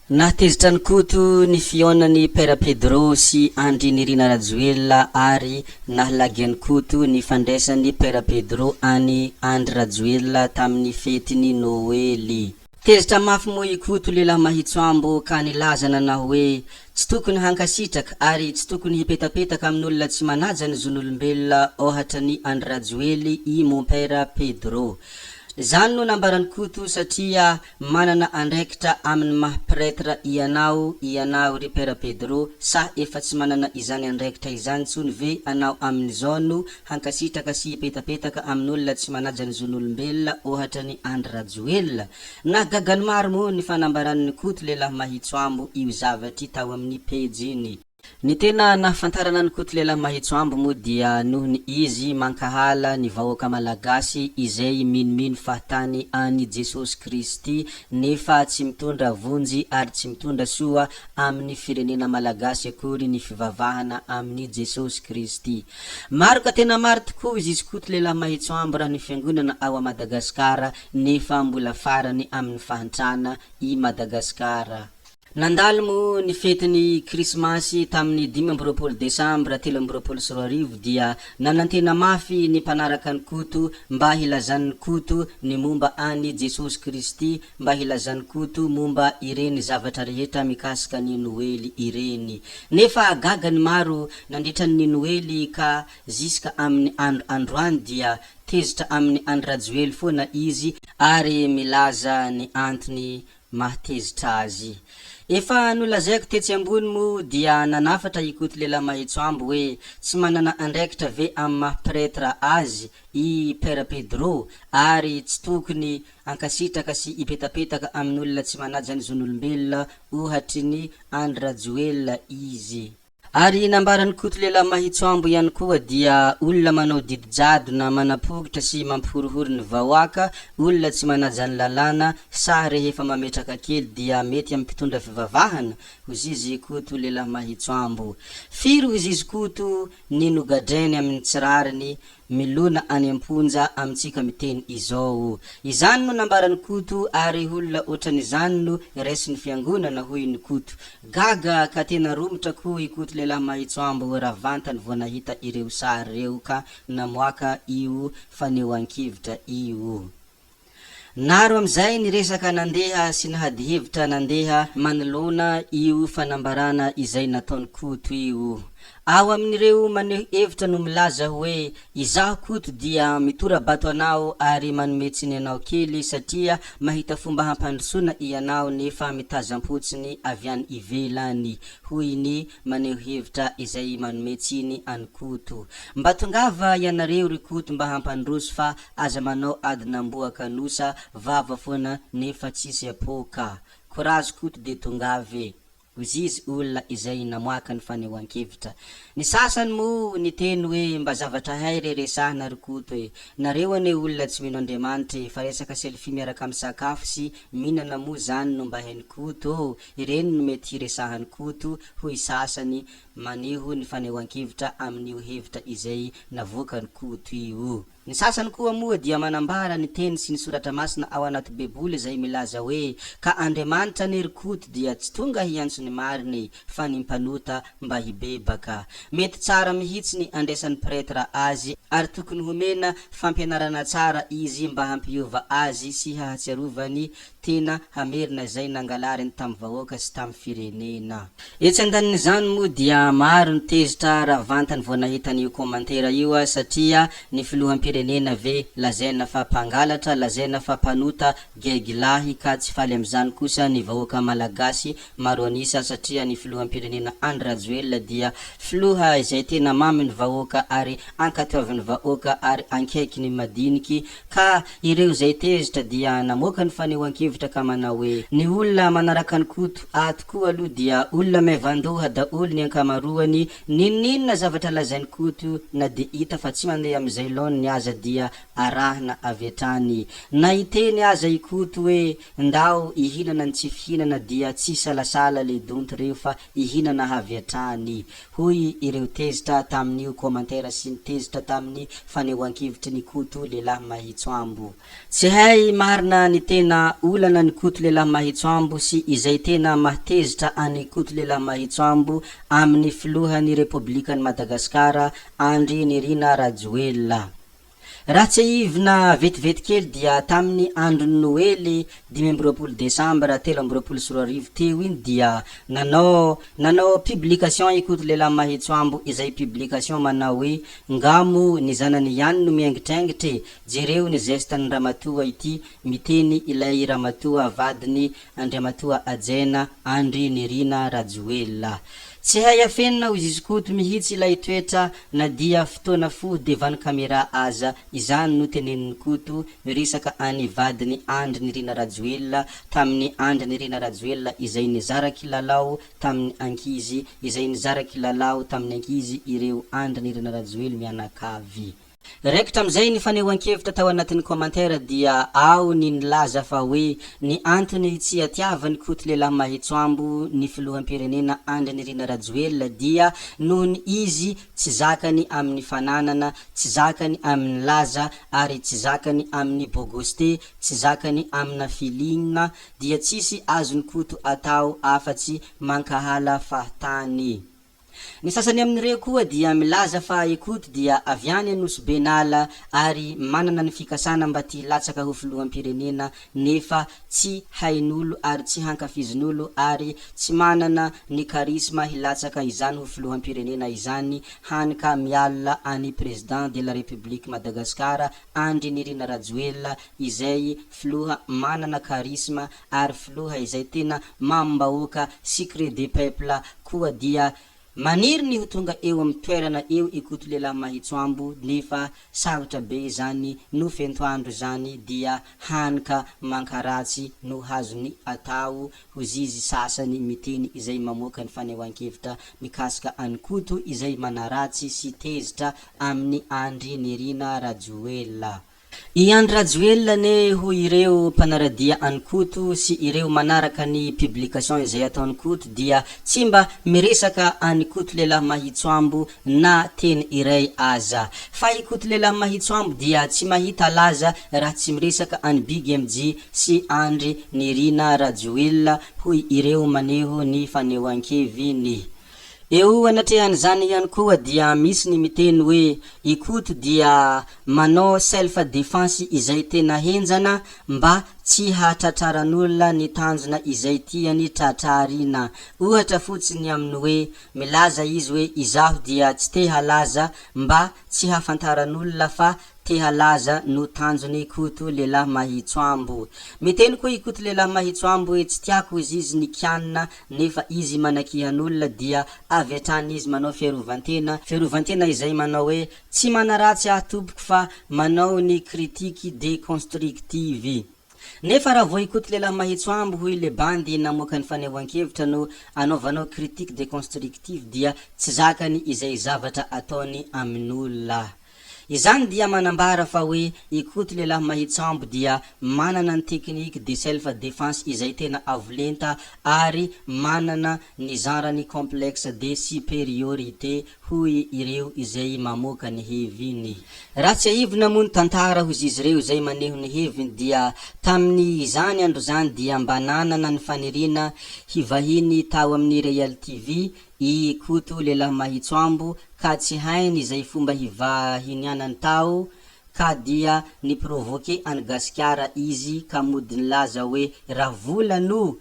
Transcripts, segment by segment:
Nahatezitra ny koto ny fionany Pera Pedro sy Andry Nirina Rajoelina ary nahalagy ny koto ny fandraisany Pera Pedro any Andry Rajoelina tamin'ny fetiny Noely. Tezitra mafy moa i koto lehilahy Mahitsoambo ka nilazana na hoe tsy tokony hankasitraka ary tsy tokony hipetapetaka amin'olona tsy manaja ny zon'olombelona ohatra ny Andry Rajoely i mon Pera Pedro. Zany no nambarany koto satria manana andraikitra amin'ny maha-pretra ianao ry Pera Pedro sa efa tsy manana izany andraikitra izany tsony ve anao amin'izao no hankasitraka sy hipetapetaka amin'olona tsy manaja ny zon'olombelona ohatra ny Andry Rajoelina. Nahagagany maro moa ny fanambaran'ny koto lehilahy Mahitsoambo io zavatry tao amin'ny pejy iny. Ny tena nahafantarana ny koto lehilahy Mahitsoambo moa dia noho ny izy mankahala ny vahoaka malagasy izay minomino fahatany any Jesosy Kristy nefa tsy mitondra vonjy ary tsy mitondra soa amin'ny firenena malagasy akory ny fivavahana amin'ny Jesosy Kristy. Maro ka tena maro tokoa izy koto lehilahy Mahitsoambo raha ny fiangonana ao a Madagasikara nefa mbola farany amin'ny fahantrana i Madagasikara. Nandalo mo ny fetiny Krismasy tamin'ny 15 Desambra 2024 dia nanantena mafy ny mpanaraka ny koto mba hilazan'ny koto ny momba any Jesosy Kristy, mba hilazan'ny koto momba ireny zavatra rehetra mikasika ny Noely ireny. Nefa gagany maro nandritra ny Noely ka ziska amin'ny androany dia tezitra amin'ny Andry Rajoely foana izy ary milaza ny antony mahatezitra azy. Efa nolazaiko tetsy ambony mo dia nanafatra i koto lehilahy Mahitsoambo hoe tsy manana andraikitra ve amin'ny maha-pretra azy i Pera Pedro ary tsy tokony hankasitraka sy hipetapetaka amin'olona tsy manaja ny zon'olombelona ohatry ny Andry Rajoelina izy. Ary nambarany koto lehilahy Mahitsoambo ihany koa dia olona manao didijado na manapogitra sy mampihorohory ny vahoaka, olona tsy manaja ny lalàna sa rehefa mametraka kely dia mety amin'ny mpitondra fivavahana hozy izy koto lehilahy Mahitsoambo. Firy hozy izy koto ny nogadrainy amin'ny tsirariny milona any amponja amintsika miteny izao. Izany no nambarany koto ary olona ohatran'izany no raisiny fiangonana hoy ny koto. Gaga ka tena romotra ko i koto lehilahy Mahitsoambo raha vantany vao nahita ireo sary reo ka namoaka io fanehoan-kevitra io. Naro amizay ny resaka nandeha sy nahady hevitra nandeha manoloana io fanambarana izay nataony koto io. Ao amin'ireo maneho hevitra no milaza hoe izaho koto dia mitora bato anao ary manometsiny anao kely satria mahita fomba hampandrosoana ianao nefa mitazam-potsiny avy any ivelany, hoy ny maneho hevitra izay manometsiny any koto. Mba tongava ianareo ry koto mba hampandroso fa aza manao adinam-boaka nosa vava foana nefa tsisy apoka. Courage koto de tongave. Uzizy olona izay namoaka ny fanehoan-kevitra. Ny sasany mo ny teny hoe mba zavatra hay reresahana ry koto hoe nareo ane olona tsy mino Andriamanitra fa resaka selfie miaraka amin'ny sakafo sy mihinana mo zany no mba hainy koto, ireny no mety hiresahany koto hoy sasany maneho ny fanehoan-kevitra amin'io hevitra izay navoaka ny koto io. Ny sasany koa moa dia manambara ny teny sy ny soratra masina ao anaty beboly izay milaza hoe ka Andriamanitra ry koto dia tsy tonga hiantso ny mariny fa ny mpanota mba hibebaka. Mety tsara mihitsy ny andraisan'ny pretra azy ary tokony homena fampianarana tsara izy mba hampiova azy sy hahatsiarovany tena hamerina izay nangalariny tamin'ny vahoaka sy tamin'ny firenena. Etsy andanin'izany moa dia maro ny tezitra raha vantany vao nahitany io komantera io satria ny filoham-pirenena ve lazaina fa mpangalatra, lazaina fa mpanota gegilahy ka tsy faly am'izany kosa ny vahoaka malagasy maro anisa satria ny filoham-pirenena Andry Rajoelina dia filoha izay tena mamy ny vahoaka ary ankatoavin'ny vahoaka ary ankaiky ny madiniky ka ireo izay tezitra dia namoaka ny fanehoan-kevitra ka manao hoe ny olona manaraka ny koto ato koa aloha dia olona maivandoha daholo ny ankamaroany, ninninona zavatra lazainy koto na de hita fa tsy mandeha am'izay laony ny aza dia arahina avy hatrany. Na iteny aza i koto hoe ndao ihinana ny tsy fihinana dia tsy salasala le donto reo fa ihinana avy hatrany, hoy ireo tezitra tamin'io komantera sy ny tezitra tamin'ny fanehoan-kevitry ny koto lehilahy Mahitsoambo. Tsy hay marina ny tena olana volana ny koto lehilahy Mahitsoambo sy izay tena mahatezitra any koto lehilahy Mahitsoambo amin'ny filohan'ny Republikan'i Madagasikara Andry Nirina Rajoelina. Raha tsy ivina vetivety kely dia tamin'ny andron'ny Noely 5 Desambra 2024 teo iny dia nanao publication ikoto lehilahy Mahitsoambo izay publication manao hoe ngamo ny zanany ihany no miangitrangitry jereo ny zestany Ramatoa ity miteny ilay Ramatoa vadiny Andriamatoa Ajena Andry Nirina Rajoelina. Tsy hay afenina ho izy koto mihitsy ilay toetra na dia fotoana fo devany kamera aza izany no teneniny koto miresaka any vadiny Andry Nirina Rajoelina tamin'ny Andry Nirina Rajoelina izay nizara kilalao tamin'ny ankizy izay nizara kilalao tamin'ny ankizy ireo Andry Nirina Rajoelina mianakavy. Rekitra amizay ny fanehoan-kevitra tao anatin'ny commentaire dia ao ny nilaza fa hoe ny antony tsy atiavany koto lehilahy Mahitsoambo ny filoham-pirenena Andry Nirina Rajoelina dia nohony izy tsy zakany amin'ny fananana, tsy zakany amin'ny laza ary tsy zakany amin'ny bogoste, tsy zakany amina filinina dia tsisy azony koto atao afatsy mankahala fahatany. Ny sasany amin'ireo koa dia milaza fa ikoto dia avy any Anosy Benala ary manana ny fikasana mba ty latsaka ho filoham-pirenena nefa tsy hain'olo ary tsy hankafizin'olo ary tsy manana ny karisma hilatsaka izany ho filoham-pirenena izany hanika miala any président de la République Madagasikara Andry Nirina Rajoelina izay filoha manana karisma ary filoha izay tena mambahoaka secret des peuples koa dia maniry ny ho tonga eo amin'ny toerana eo ikoto lehilahy Mahitsoambo nefa sarotra be zany no fentoandro zany dia hanika mankaratsy no hazony atao ho zizy sasany miteny izay mamoaka ny fanehoan-kevitra mikasika any koto izay manaratsy sy tezitra amin'ny Andry Nirina Rajoelina. I Andry Rajoelina ne ho ireo mpanaradia any koto sy ireo manaraka ny publication izay ataony koto dia tsy mba miresaka any koto lehilahy Mahitsoambo na teny iray aza fa i koto lehilahy Mahitsoambo dia tsy mahita laza raha tsy miresaka any Big MJ sy Andry Nirina Rajoelina hoy ireo maneho ny fanehoan-keviny. Eo anatrehany zany ihany koa dia misy ny miteny hoe ikoto dia manao self defense izay tena henjana mba tsy hatratraran'olona ny tanjona izay tiany tratrarina. Ohatra fotsiny amin'ny hoe milaza izy hoe izaho dia tsy te halaza mba tsy hafantaran'olona fa te halaza no tanjony ikoto lehilahy Mahitsoambo. Miteny koa ikoto lehilahy Mahitsoambo hoe tsy tiako izy ny kianina nefa izy manakihan'olona dia avy hatrany izy manao fiarovantena izay manao hoe tsy manaratsy aho tompoko fa manao ny critique déconstructive. Nefa raha vao ikoto lehilahy Mahitsoambo hoy le bandy namoaka ny fanehoan-kevitra no anaovanao critique déconstructive dia tsy zakany izay zavatra ataony amin'olona. Izany dia manambara fa hoe ikoto lehilahy Mahitsoambo dia manana ny technique de self defense izay tena avolenta ary manana ny zarany complexe de supériorité hoy ireo izay mamoaka ny heviny. Raha tsy aivina moa ny tantara ho izy ireo izay maneho ny heviny dia tamin'ny izany andro zany dia mba nanana ny fanirina hivahiny tao amin'ny Real TV i koto lehilahy Mahitsoambo ka tsy hainy izay fomba hivahiny anany tao ka dia ni provoquer any Gasikara izy ka mody nilaza hoe raha vola no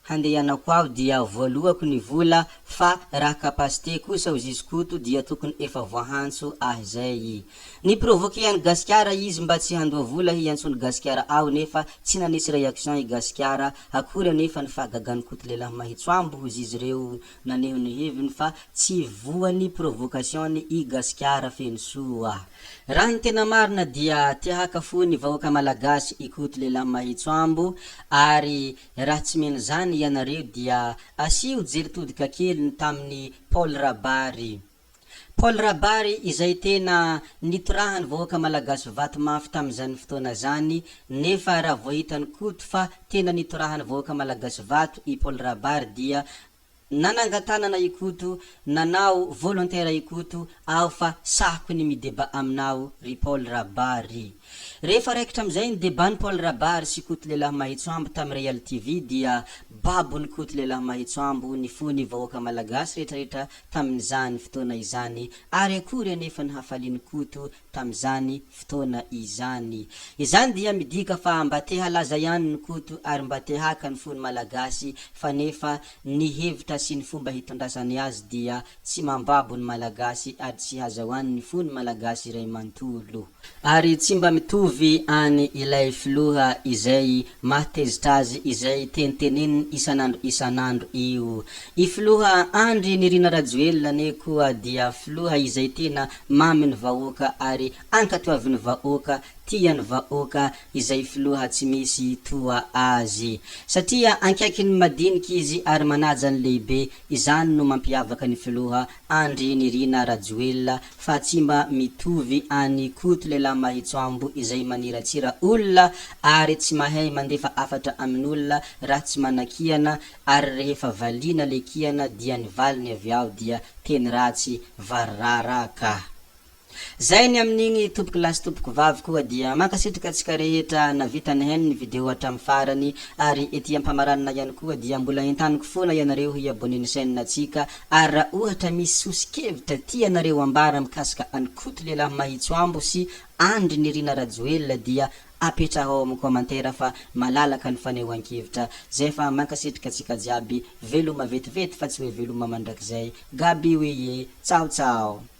handehanako ao dia voalohako ny vola fa raha kapasité kosa izy koto dia tokony efa voahantso zay. Ni provoquer any Gasikara izy mba tsy handoa vola hiantsony Gasikara ao nefa tsy nanisy réaction i Gasikara akory nefa ny fahagagany koto lehilahy Mahitsoambo ho izy ireo naneho ny heviny fa tsy voany provocation i Gasikara feno soa. Raha ny tena marina dia te haka fo ny vahoaka malagasy ikoto lehilahy Mahitsoambo ary raha tsy mena zany ianareo dia asio jery todika kely tamin'ny Paul Rabary. Paul Rabary izay tena nitorahany vahoaka malagasy vato mafy tamin'izany fotoana zany nefa raha vao hitany koto fa tena nitorahany vahoaka malagasy vato i Paul Rabary dia nanangatanana ikoto nanao volontaire ikoto ao fa sahako ny mideba aminao ry Paul Rabary. Rehefa raikitra amizay ny debany Paul Rabary sy koto lehilahy Mahitsoambo tamy Real TV dia babony koto lehilahy Mahitsoambo ny fony vahoaka malagasy rehetrarehetra tamin'izany fotoana izany ary akory anefa ny hafaliany koto tamizany fotoana izany. Izany dia midika fa mba te halaza ihany ny koto ary mba te haka ny fony malagasy fa nefa ny hevitra sy ny fomba hitondrasany azy dia tsy mambabo ny malagasy ary tsy hazahoany ny fony malagasy iray manontolo. Ary tsy mba mitovy any ilay filoha izay mahatezitra azy izay teniteneny isanandro io. I filoha Andry Nirina Rajoelina ne koa dia filoha izay tena mamy ny vahoaka ary ankatoavy ny vahoaka, tia ny vahoaka, izay filoha tsy misy toa azy satria ankaikiny madiniky izy ary manaja ny lehibe. Izany no mampiavaka ny filoha Andry Nirina Rajoelina fa tsy mba mitovy any koto lehilahy Mahitsoambo izay maniratsira olona ary tsy mahay mandefa afatra amin'olona raha tsy manakiana ary rehefa valiana le kiana dia ny valiny avy ao dia teny ratsy vararaka. Zay ny amin'igny tompoko lasy tompoko vavy koa dia mankasitraka atsika rehetra navita ny hen ny video hatramy farany ary ety ampamaranana ihany koa dia mbola entaniko foana ianareo hiabone ny chaîne atsika ary raha ohatra misy sosikevitra tianareo ambara mikasika any koto lehilahy Mahitsoambo sy Andry Nirina Rajoelina dia apetrahao amin'ny commentaire fa malalaka ny fanehoan-kevitra. Zay fa mankasitraka atsika jiaby veloma vetivety fa tsy hoe veloma mandrakizay. Gaby oye, ciao ciao.